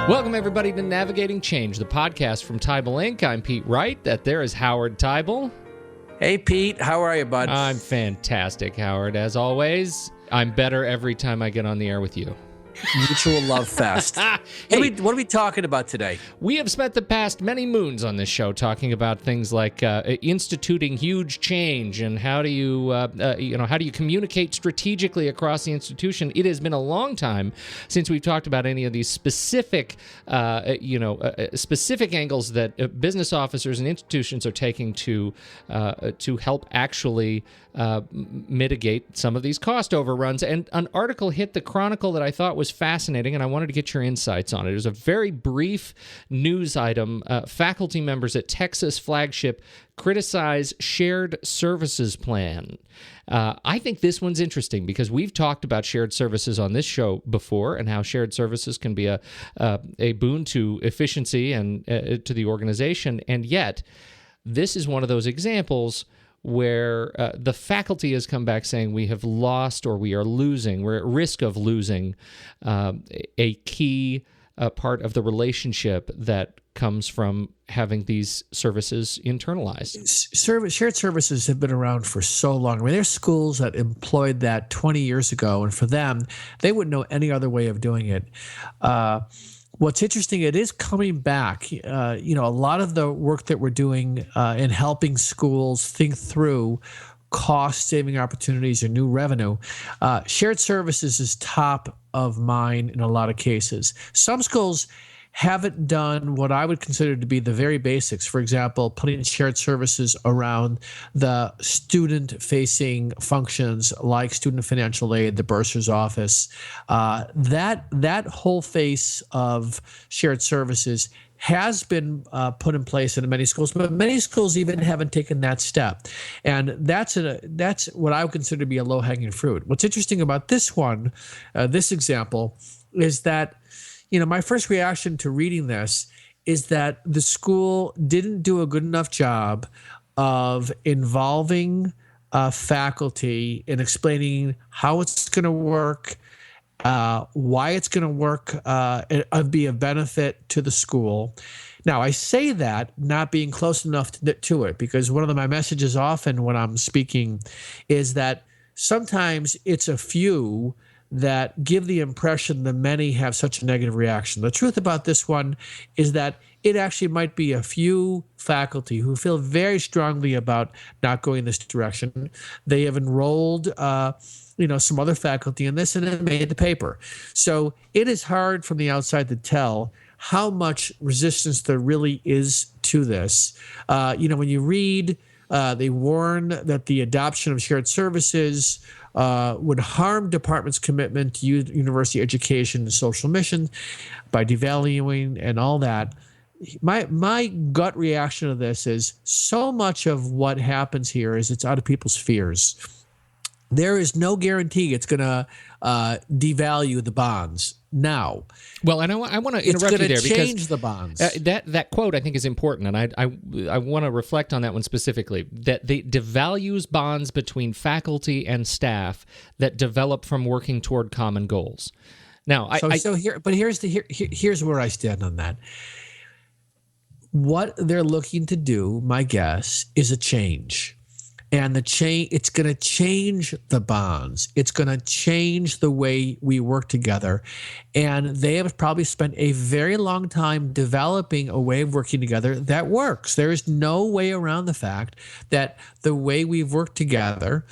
Welcome, everybody, to Navigating Change, the podcast from Teibel Inc. I'm Pete Wright. That there is Howard Teibel. Hey, Pete. How are you, bud? I'm fantastic, Howard. As always, I'm better every time I get on the air with you. Mutual love fest. Hey, what are we talking about today? We have spent the past many moons on this show talking about things like instituting huge change and how do you communicate strategically across the institution. It has been a long time since we've talked about any of these specific angles that business officers and institutions are taking to help actually mitigate some of these cost overruns. And an article hit the Chronicle that I thought was fascinating, and I wanted to get your insights on it. It was a very brief news item. Faculty members at Texas flagship criticize shared services plan. I think this one's interesting because we've talked about shared services on this show before and how shared services can be a boon to efficiency and to the organization. And yet, this is one of those examples where the faculty has come back saying we have lost or we are losing, we're at risk of losing a key part of the relationship that comes from having these services internalized. Shared services have been around for so long. I mean, there's schools that employed that 20 years ago, and for them, they wouldn't know any other way of doing it. What's interesting, it is coming back. A lot of the work that we're doing in helping schools think through cost-saving opportunities or new revenue, shared services is top of mind in a lot of cases. Some schools haven't done what I would consider to be the very basics. For example, putting shared services around the student-facing functions like student financial aid, the bursar's office. That whole face of shared services has been put in place in many schools, but many schools even haven't taken that step. And that's what I would consider to be a low-hanging fruit. What's interesting about this one, this example, is that my first reaction to reading this is that the school didn't do a good enough job of involving faculty in explaining how it's going to work, why it's going to work, and be of benefit to the school. Now, I say that not being close enough to it, because one of my messages often when I'm speaking is that sometimes it's a few that give the impression that many have such a negative reaction. The truth about this one is that it actually might be a few faculty who feel very strongly about not going this direction. They have enrolled some other faculty in this, and it made the paper. So it is hard from the outside to tell how much resistance there really is to this. When you read, they warn that the adoption of shared services would harm departments' commitment to university education and social mission by devaluing and all that. My gut reaction to this is so much of what happens here is it's out of people's fears. There is no guarantee it's going to devalue the bonds now. Well, and I want to interrupt you there because it's going to change the bonds. That quote I think is important, and I want to reflect on that one specifically. That they devalues bonds between faculty and staff that develop from working toward common goals. Now, here's where I stand on that. What they're looking to do, my guess, is a change. And it's going to change the bonds. It's going to change the way we work together. And they have probably spent a very long time developing a way of working together that works. There is no way around the fact that the way we've worked together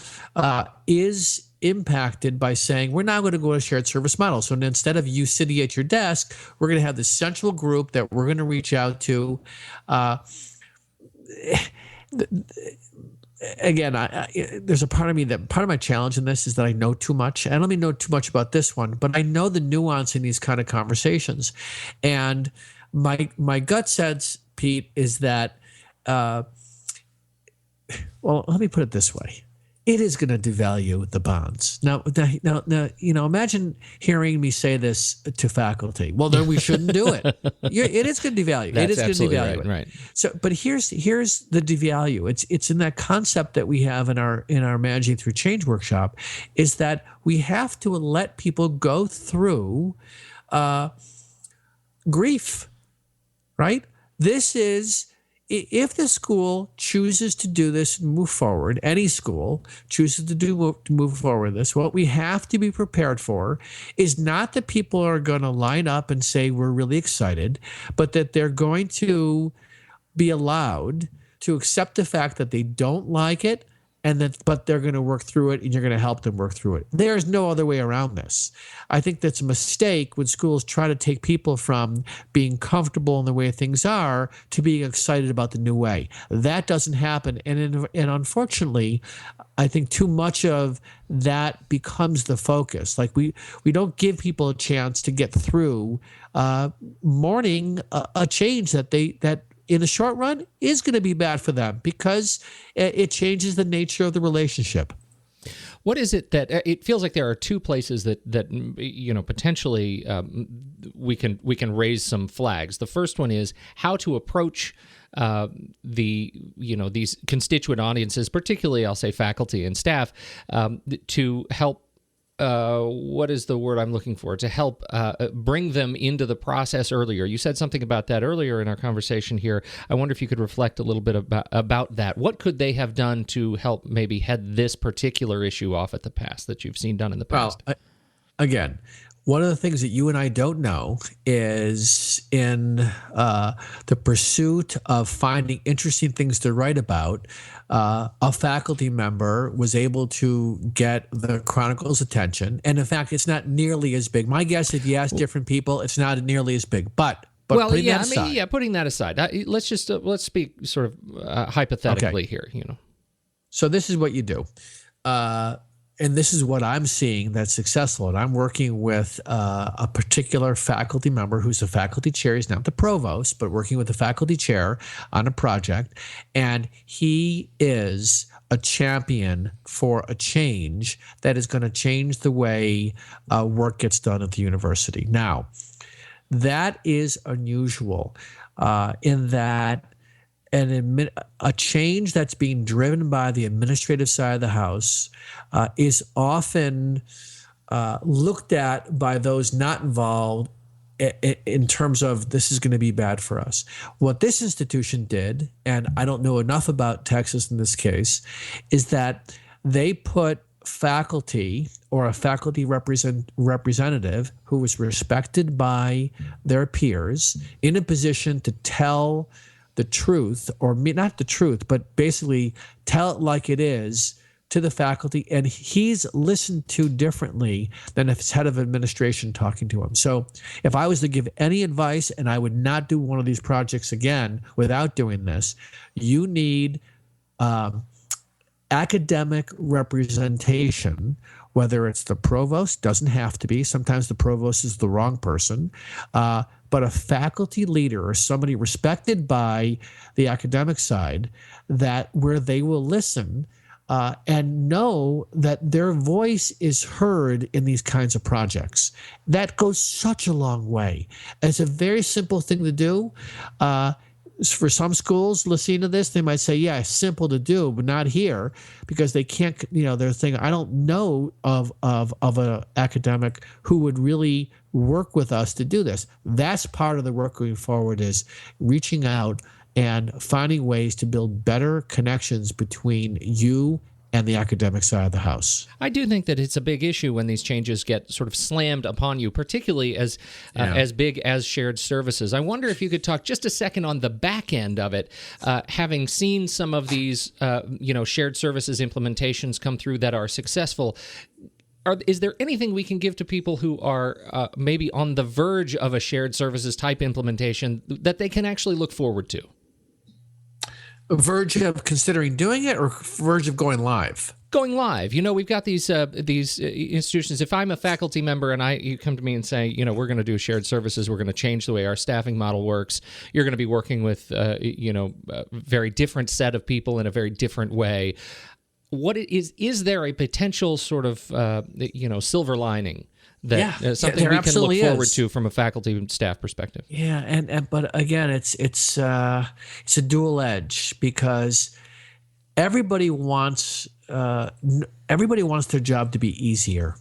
is impacted by saying we're now going to go to a shared service model. So instead of you sitting at your desk, we're going to have this central group that we're going to reach out to. Again, there's a part of me that part of my challenge in this is that I know too much. I don't even know too much about this one, but I know the nuance in these kind of conversations. And my gut sense, Pete, is that, let me put it this way. It is going to devalue the bonds. Now, imagine hearing me say this to faculty. Well, then we shouldn't do it. It is going to devalue. That's it is going to devalue right, right. So, but here's the devalue. It's in that concept that we have in our Managing Through Change workshop, is that we have to let people go through grief, right? This is, if the school chooses to do this and move forward, any school chooses to move forward with this, what we have to be prepared for is not that people are going to line up and say we're really excited, but that they're going to be allowed to accept the fact that they don't like it, but they're going to work through it, and you're going to help them work through it. There's no other way around this. I think that's a mistake when schools try to take people from being comfortable in the way things are to being excited about the new way. That doesn't happen. And unfortunately, I think too much of that becomes the focus. Like we don't give people a chance to get through mourning a change that in the short run is going to be bad for them because it changes the nature of the relationship. What is it that it feels like there are two places that potentially we can raise some flags. The first one is how to approach these constituent audiences, particularly I'll say faculty and staff, to help. What is the word I'm looking for? To help bring them into the process earlier. You said something about that earlier in our conversation here. I wonder if you could reflect a little bit about that. What could they have done to help maybe head this particular issue off at the pass that you've seen done in the past? Well, again, one of the things that you and I don't know is in the pursuit of finding interesting things to write about, a faculty member was able to get the Chronicle's attention. And in fact, it's not nearly as big. My guess, if you ask different people, it's not nearly as big. But putting that aside, putting that aside, let's speak sort of hypothetically here. So this is what you do. And this is what I'm seeing that's successful. And I'm working with a particular faculty member who's the faculty chair. He's not the provost, but working with the faculty chair on a project. And he is a champion for a change that is going to change the way work gets done at the university. Now, that is unusual in that a change that's being driven by the administrative side of the house is often looked at by those not involved in terms of this is going to be bad for us. What this institution did, and I don't know enough about Texas in this case, is that they put faculty or a faculty representative who was respected by their peers in a position to tell the truth, or not the truth, but basically tell it like it is to the faculty, and he's listened to differently than if it's head of administration talking to him. So if I was to give any advice, and I would not do one of these projects again without doing this, you need academic representation, whether it's the provost, doesn't have to be. Sometimes the provost is the wrong person, but a faculty leader or somebody respected by the academic side where they will listen and know that their voice is heard in these kinds of projects. That goes such a long way. It's a very simple thing to do. For some schools listening to this, they might say, yeah, it's simple to do, but not here, because they can't, they're thinking, I don't know of an academic who would really work with us to do this. That's part of the work going forward, is reaching out and finding ways to build better connections between you and the academic side of the house. I do think that it's a big issue when these changes get sort of slammed upon you, particularly as big as shared services. I wonder if you could talk just a second on the back end of it, having seen some of these, shared services implementations come through that are successful. Is there anything we can give to people who are maybe on the verge of a shared services type implementation that they can actually look forward to? Verge of considering doing it, or verge of going live? Going live. We've got these institutions. If I'm a faculty member and you come to me and say, we're going to do shared services, we're going to change the way our staffing model works. You're going to be working with, a very different set of people in a very different way. Is there a potential sort of, silver lining that something we can look forward to from a faculty and staff perspective? Yeah, but again, it's a dual edge, because everybody wants their job to be easier.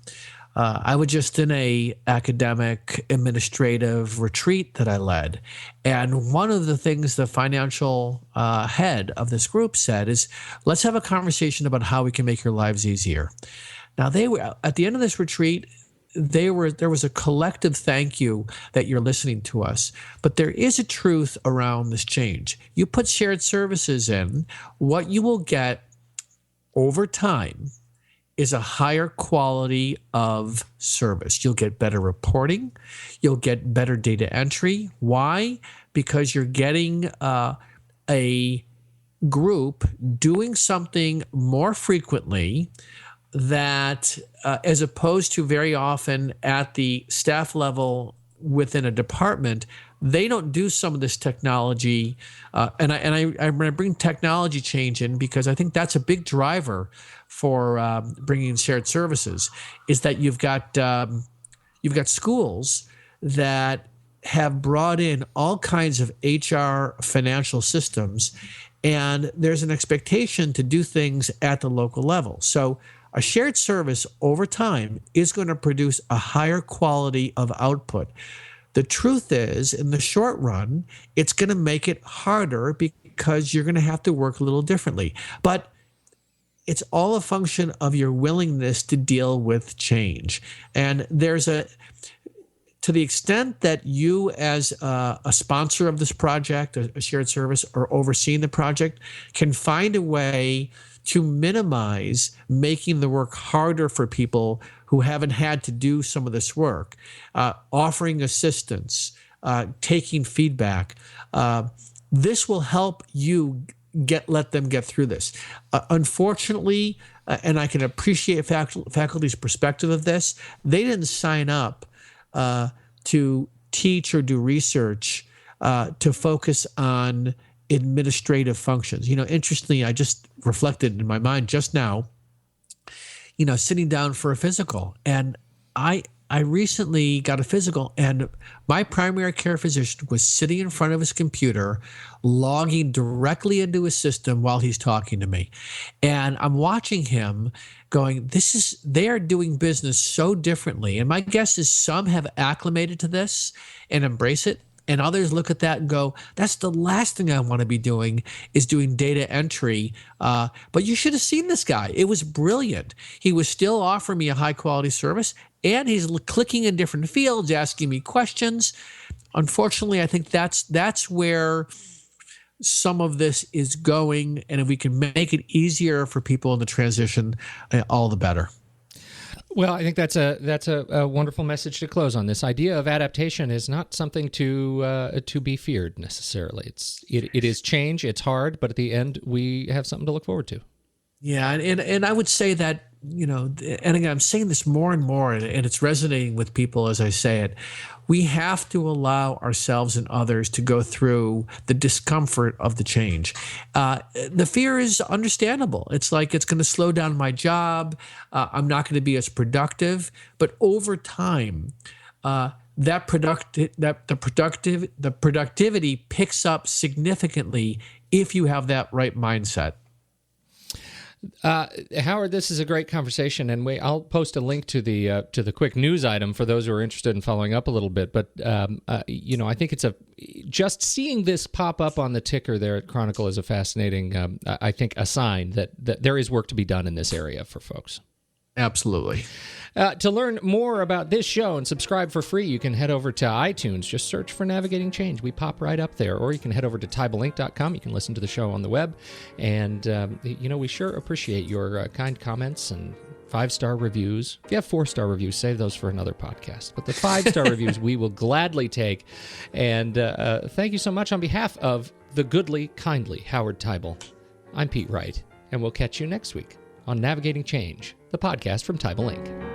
I was just in a academic administrative retreat that I led, and one of the things the financial head of this group said is, let's have a conversation about how we can make your lives easier. Now, they were at the end of this retreat, there was a collective thank you that you're listening to us, but there is a truth around this change. You put shared services in, what you will get over time is a higher quality of service. You'll get better reporting. You'll get better data entry. Why? Because you're getting a group doing something more frequently that, as opposed to very often at the staff level within a department, they don't do some of this technology. And I bring technology change in because I think that's a big driver for bringing in shared services, is that you've got schools that have brought in all kinds of HR financial systems, and there's an expectation to do things at the local level. So a shared service over time is going to produce a higher quality of output. The truth is, in the short run, it's going to make it harder because you're going to have to work a little differently. But it's all a function of your willingness to deal with change. And to the extent that you as a sponsor of this project, a shared service, or overseeing the project, can find a way to minimize making the work harder for people who haven't had to do some of this work, offering assistance, taking feedback, this will help you let them get through this. Unfortunately, and I can appreciate faculty's perspective of this, they didn't sign up to teach or do research to focus on administrative functions. Interestingly, I just reflected in my mind just now, sitting down for a physical, and I recently got a physical, and my primary care physician was sitting in front of his computer, logging directly into his system while he's talking to me. And I'm watching him going, they are doing business so differently. And my guess is some have acclimated to this and embrace it, and others look at that and go, that's the last thing I want to be doing, is doing data entry. But you should have seen this guy. It was brilliant. He was still offering me a high quality service, and he's clicking in different fields, asking me questions. Unfortunately, I think that's where some of this is going. And if we can make it easier for people in the transition, all the better. Well, I think that's a wonderful message to close on. This idea of adaptation is not something to be feared necessarily. It is change. It's hard, but at the end, we have something to look forward to. Yeah, and I would say that, and again, I'm saying this more and more, and it's resonating with people as I say it. We have to allow ourselves and others to go through the discomfort of the change. The fear is understandable. It's like it's going to slow down my job. I'm not going to be as productive. But over time, the productivity picks up significantly if you have that right mindset. Howard, this is a great conversation, and I'll post a link to the quick news item for those who are interested in following up a little bit. But I think just seeing this pop up on the ticker there at Chronicle is a fascinating, I think, a sign that there is work to be done in this area for folks. Absolutely. To learn more about this show and subscribe for free, you can head over to iTunes. Just search for Navigating Change. We pop right up there. Or you can head over to teibelinc.com. You can listen to the show on the web. And, we sure appreciate your kind comments and 5-star reviews. If you have 4-star reviews, save those for another podcast. But the 5-star reviews we will gladly take. And thank you so much on behalf of the goodly, kindly Howard Teibel. I'm Pete Wright, and we'll catch you next week on Navigating Change, the podcast from Teibel Inc.